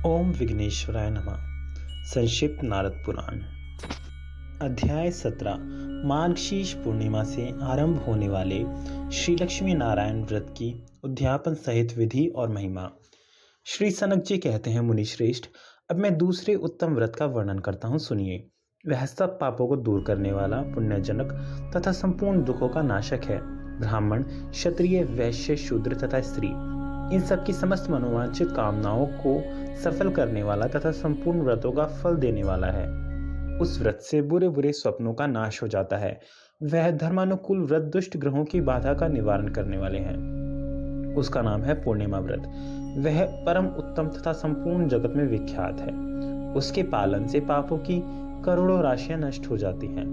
ओम विघ्नेश्वराय नमः। संक्षिप्त नारद पुराण अध्याय 17। मार्गशीर्ष पूर्णिमा से आरंभ होने वाले श्री लक्ष्मी नारायण व्रत की उद्यापन सहित विधि और महिमा। श्री सनक जी कहते हैं, मुनि श्रेष्ठ, अब मैं दूसरे उत्तम व्रत का वर्णन करता हूँ, सुनिए। वह सब पापों को दूर करने वाला, पुण्यजनक तथा संपूर्ण दुखों का नाशक है। ब्राह्मण, क्षत्रिय, वैश्य, शूद्र तथा स्त्री, इन सब की समस्त मनोवांछित कामनाओं को सफल करने वाला तथा संपूर्ण व्रतों का फल देने वाला है। उस व्रत से बुरे बुरे स्वप्नों का नाश हो जाता है। वह धर्मानुकूल व्रत दुष्ट ग्रहों की बाधा का निवारण करने वाले हैं। उसका नाम है पूर्णिमा व्रत। वह परम उत्तम तथा संपूर्ण जगत में विख्यात है। उसके पालन से पापों की करोड़ों राशियां नष्ट हो जाती हैं।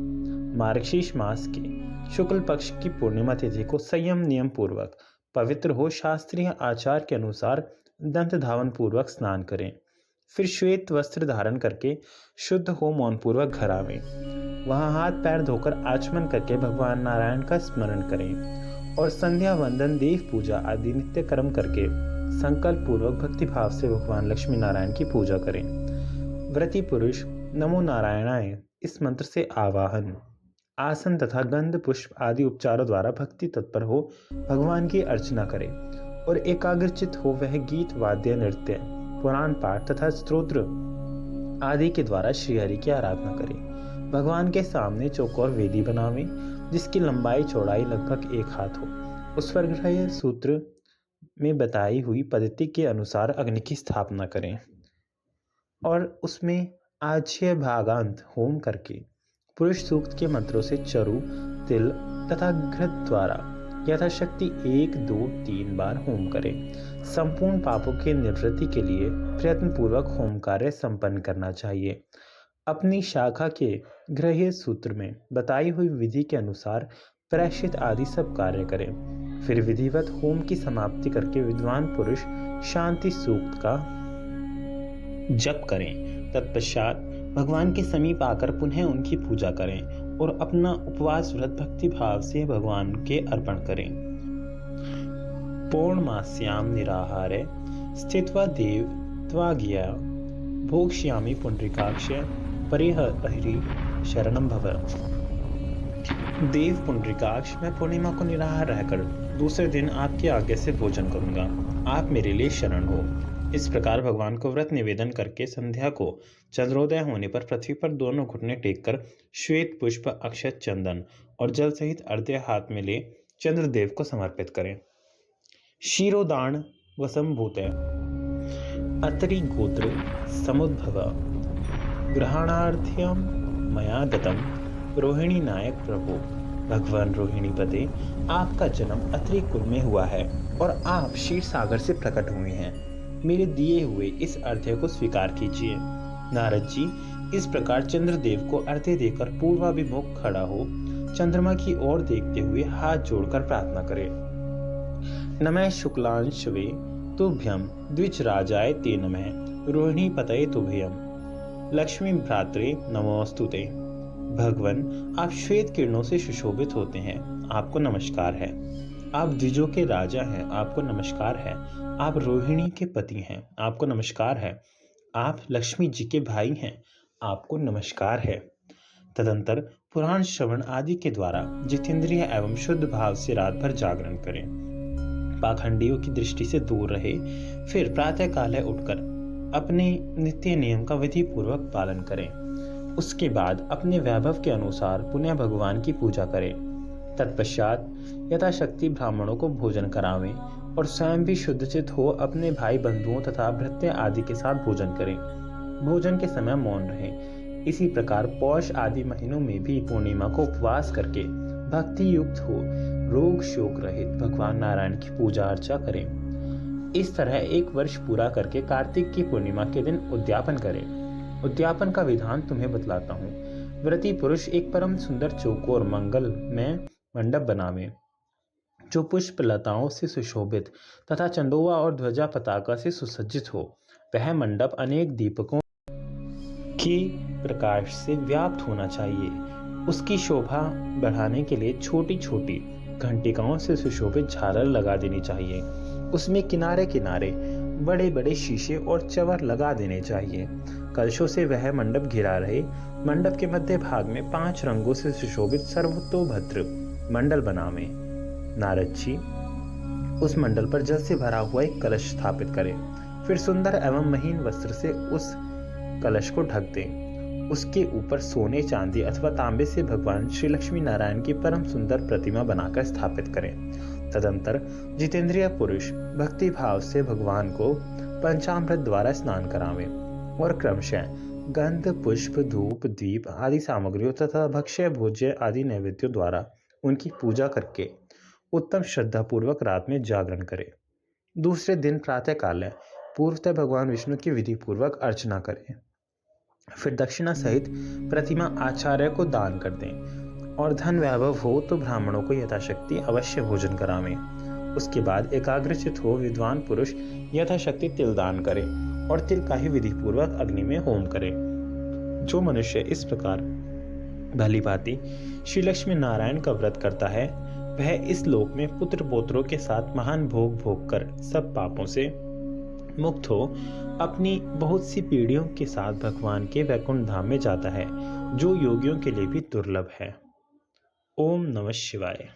मार्गशीर्ष मास के शुक्ल पक्ष की पूर्णिमा तिथि को संयम नियम पूर्वक पवित्र हो शास्त्रीय आचार के अनुसार दंत धावन पूर्वक स्नान करें। फिर श्वेत वस्त्र धारण करके शुद्ध हो मौन पूर्वक घर आवें। वहां हाथ पैर धोकर आचमन करके भगवान नारायण का स्मरण करें और संध्या वंदन, देव पूजा आदि नित्य कर्म करके संकल्प पूर्वक भक्ति भाव से भगवान लक्ष्मी नारायण की पूजा करें। व्रती पुरुष नमो नारायणाय इस मंत्र से आवाहन, आसन तथा गंध पुष्प आदि उपचारों द्वारा भक्ति तत्पर हो भगवान की अर्चना करें और एकाग्रचित हो वह गीत, वाद्य, नृत्य, पुराण पाठ तथा स्तोत्र आदि के द्वारा श्रीहरि की आराधना करें। भगवान के सामने चौकोर वेदी बनावें जिसकी लंबाई चौड़ाई लगभग 1 हाथ हो। उस पर ग्रह सूत्र में बताई हुई पद्धति के अनुसार अग्नि की स्थापना करें और उसमें आज्य भागांत होम करके पुरुष सूक्त के मंत्रों से चरु, तिल तथा घृत द्वारा यथाशक्ति 1, 2, 3 बार होम करें। संपूर्ण पापों के निवृत्ति के लिए प्रयत्न पूर्वक होम कार्य संपन्न करना चाहिए। अपनी शाखा के गृह्य सूत्र में बताई हुई विधि के अनुसार प्रायश्चित आदि सब कार्य करें। फिर विधिवत होम की समाप्ति करके विद्वान पुरुष शांति सूक्त का जप करें। तत्पश्चात भगवान के समीप आकर पुनः उनकी पूजा करें और अपना उपवास व्रत भक्ति भाव से भगवान के अर्पण करें। पौर्णमास्याम निराहारे स्थित्वा देव त्वाज्ञया भोक्ष्यामि पुंडरीकाक्ष परिहरि शरणं भव। देव पुंडरीकाक्ष, मैं पूर्णिमा को निराहार रहकर दूसरे दिन आपकी आज्ञा से भोजन करूंगा। आप मेरे लिए शरण हो। इस प्रकार भगवान को व्रत निवेदन करके संध्या को चंद्रोदय होने पर पृथ्वी पर दोनों घुटने टेककर श्वेत पुष्प, अक्षत, चंदन और जल सहित अर्घ्य हाथ में ले चंद्रदेव को समर्पित करें। क्षीरोदान वसंभूत अत्रि गोत्र समुद्भव ग्रहणार्थ्यम मया दतम रोहिणी नायक प्रभु। भगवान रोहिणीपते, आपका जन्म अत्रि कुल में हुआ है और आप क्षीर सागर से प्रकट हुए हैं। मेरे दिए हुए इस अर्घ्य को स्वीकार कीजिए। नारद जी इस प्रकार चंद्रदेव को अर्घ्य देकर पूर्वाभिमुख खड़ा हो चंद्रमा की ओर देखते हुए हाथ जोड़कर प्रार्थना करें। नमः शुक्लांशवे तुभ्यं द्विजराजाय ते नमः रोहिणी पतये तुभ्यं लक्ष्मी भ्रात्रे नमोस्तुते। भगवान, आप श्वेत किरणों से सुशोभित होते हैं, आपको नमस्कार है। आप द्विजों के राजा हैं, आपको नमस्कार है। आप रोहिणी के पति हैं, आपको नमस्कार है। आप लक्ष्मी जी के भाई हैं, आपको नमस्कार है। तदंतर पुराण श्रवण आदि के द्वारा जितेंद्रिय एवं शुद्ध भाव से रात भर जागरण करें। पाखंडियों की दृष्टि से दूर रहे। फिर प्रातः काल उठकर अपने नित्य नियम का विधि पूर्वक पालन करें। उसके बाद अपने वैभव के अनुसार पुनः भगवान की पूजा करें। तत्पश्चात यथाशक्ति ब्राह्मणों को भोजन करावें और स्वयं भी शुद्धचित हो अपने भाई बंधुओं तथा भृत्य आदि के साथ भोजन करें। भोजन के समय मौन रहें। इसी प्रकार पौष आदि महीनों में भी पूर्णिमा को उपवास करके भक्ति युक्त हो रोग शोक रहित भगवान नारायण की पूजा अर्चा करें। इस तरह 1 वर्ष पूरा करके कार्तिक की पूर्णिमा के दिन उद्यापन करें। उद्यापन का विधान तुम्हें बतलाता हूँ। व्रती पुरुष एक परम सुंदर चौकोर मंगल में मंडप बनावे जो पुष्प लताओं से सुशोभित तथा चंदोवा और ध्वजा पताका से सुसज्जित हो। वह मंडप अनेक दीपकों के प्रकाश से व्याप्त होना चाहिए। उसकी शोभा बढ़ाने के लिए छोटी छोटी घंटिकाओं से सुशोभित झालर लगा देनी चाहिए। उसमें किनारे किनारे बड़े बड़े शीशे और चवर लगा देने चाहिए। कलशों से वह मंडप घिरा रहे। मंडप के मध्य भाग में 5 रंगों से सुशोभित सर्वतोभद्र मंडल बनावे। नारद जी उस मंडल पर जल से भरा हुआ एक कलश स्थापित करें। फिर सुंदर एवं महीन वस्त्र से उस कलश को ढक दें। उसके ऊपर सोने, चांदी अथवा तांबे से भगवान श्री लक्ष्मी नारायण की परम सुंदर प्रतिमा बनाकर स्थापित करें। तदंतर जितेंद्रिय पुरुष भक्ति भाव से भगवान को पंचामृत द्वारा स्नान करावें और क्रमशः गंध, पुष्प, धूप, दीप आदि सामग्रियों तथा भक्ष्य, भोज्य आदि नैवेद्यों द्वारा उनकी पूजा करके उत्तम श्रद्धा पूर्वक रात में जागरण करें। दूसरे दिन प्रातः काल पूर्वतः भगवान विष्णु की विधि पूर्वक अर्चना करें। फिर दक्षिणा सहित प्रतिमा आचार्य को दान कर दें और धन वैभव हो तो ब्राह्मणों को यथाशक्ति अवश्य भोजन करावें। उसके बाद एकाग्रचित हो विद्वान पुरुष यथाशक्ति तिल दान करें और तिल का ही विधि पूर्वक अग्नि में होम करें। जो मनुष्य इस प्रकार भली भांति श्री लक्ष्मी नारायण का व्रत करता है वह इस लोक में पुत्र पोत्रों के साथ महान भोग भोग कर सब पापों से मुक्त हो अपनी बहुत सी पीढ़ियों के साथ भगवान के वैकुंठ धाम में जाता है, जो योगियों के लिए भी दुर्लभ है। ओम नमः शिवाय।